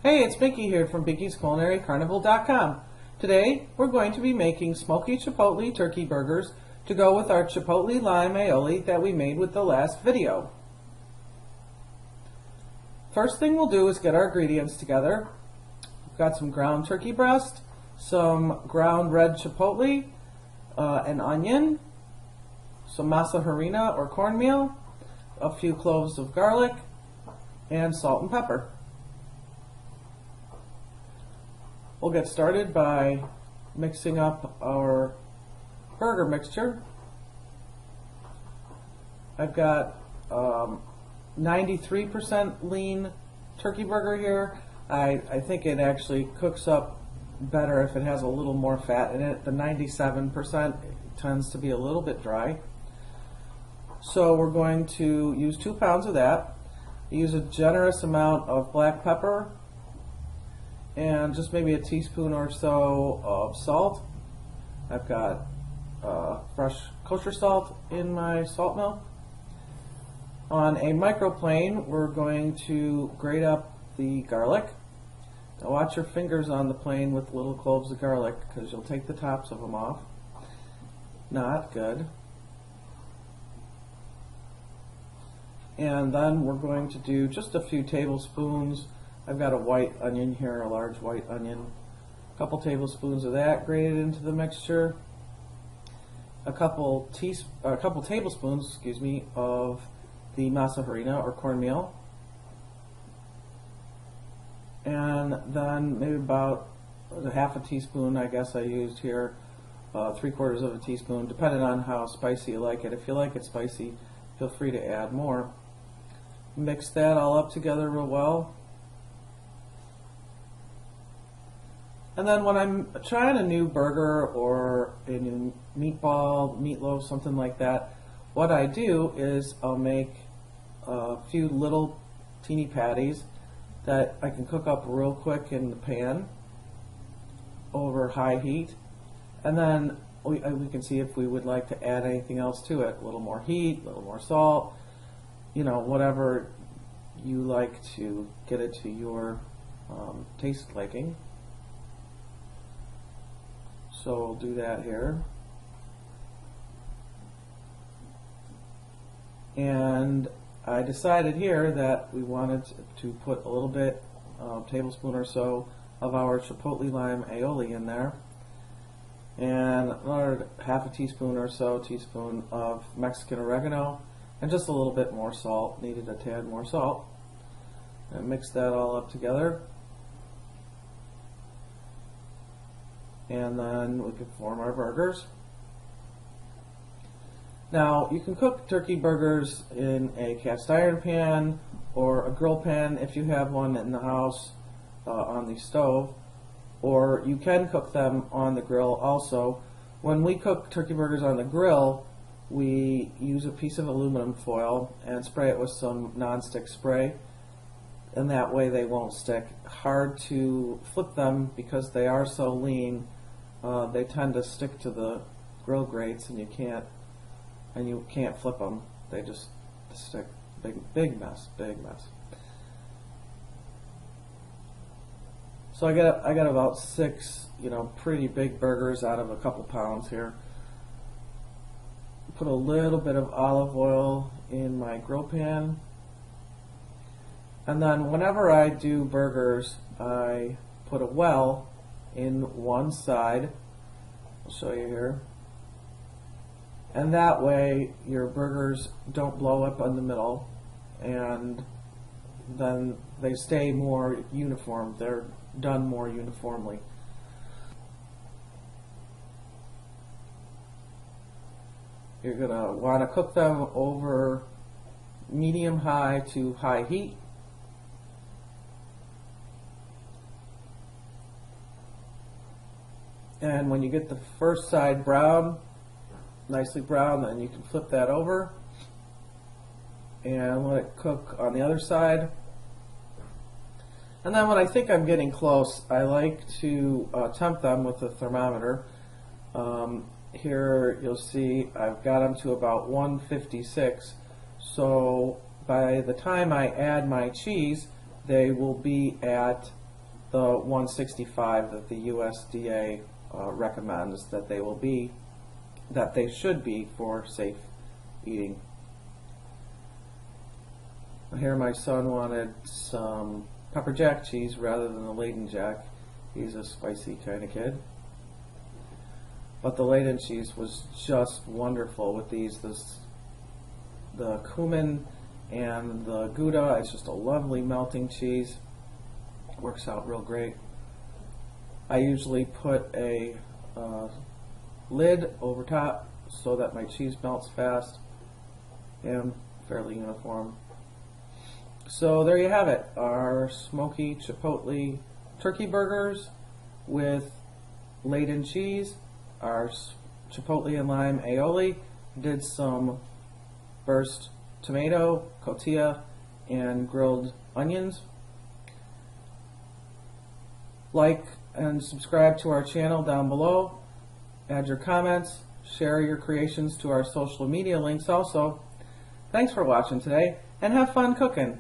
Hey, it's Mickey here from BiggiesCulinaryCarnival.com. Today, we're going to be making smoky chipotle turkey burgers to go with our chipotle lime aioli that we made with the last video. First thing we'll do is get our ingredients together. We've got some ground turkey breast, some ground red chipotle, an onion, some masa harina or cornmeal, a few cloves of garlic, and salt and pepper. We'll get started by mixing up our burger mixture. I've got 93% lean turkey burger here. I think it actually cooks up better if it has a little more fat in it. The 97% tends to be a little bit dry. So we're going to use 2 pounds of that. Use a generous amount of black pepper and just maybe a teaspoon or so of salt. I've got fresh kosher salt in my salt mill. On a microplane, we're going to grate up the garlic. Now watch your fingers on the plane with little cloves of garlic because you'll take the tops of them off. Not good. And then we're going to do just a few tablespoons. I've got a white onion here, a large white onion. A couple tablespoons of that grated into the mixture. A couple tablespoons, excuse me, of the masa harina or cornmeal. And then maybe about a half a teaspoon, I guess I used here, 3/4 of a teaspoon, depending on how spicy you like it. If you like it spicy, feel free to add more. Mix that all up together real well. And then when I'm trying a new burger or a new meatball, meatloaf, something like that, what I do is I'll make a few little teeny patties that I can cook up real quick in the pan over high heat. And then we can see if we would like to add anything else to it. A little more heat, a little more salt, you know, whatever you like to get it to your taste liking. So we'll do that here. And I decided here that we wanted to put a little bit, tablespoon or so, of our chipotle lime aioli in there. And another half a teaspoon or so, teaspoon of Mexican oregano, and just a little bit more salt. Needed a tad more salt. And mix that all up together. And then we can form our burgers. Now, you can cook turkey burgers in a cast iron pan or a grill pan if you have one in the house on the stove, or you can cook them on the grill also. When we cook turkey burgers on the grill, we use a piece of aluminum foil and spray it with some nonstick spray, and that way they won't stick. Hard to flip them because they are so lean. They tend to stick to the grill grates, and you can't flip them. They just stick. Big mess. So I got about 6, pretty big burgers out of a couple pounds here. Put a little bit of olive oil in my grill pan. And then whenever I do burgers, I put a well in one side. I'll show you here. And that way your burgers don't blow up in the middle, and then they stay more uniform. They're done more uniformly. You're going to want to cook them over medium-high to high heat. And when you get the first side brown, nicely brown, then you can flip that over and let it cook on the other side. And then when I think I'm getting close, I like to temp them with a thermometer. Here you'll see I've got them to about 156. So by the time I add my cheese, they will be at the 165 that the USDA recommends that they should be for safe eating. Here my son wanted some pepper jack cheese rather than the Leyden Jack. He's a spicy kind of kid. But the Leyden cheese was just wonderful with the cumin and the Gouda. It's just a lovely melting cheese. Works out real great. I usually put a lid over top so that my cheese melts fast and fairly uniform. So there you have it, our smoky chipotle turkey burgers with Leyden cheese, our chipotle and lime aioli, did some burst tomato, cotija, and grilled onions. Like and subscribe to our channel down below. Add your comments, share your creations to our social media links also. Thanks for watching today, and have fun cooking.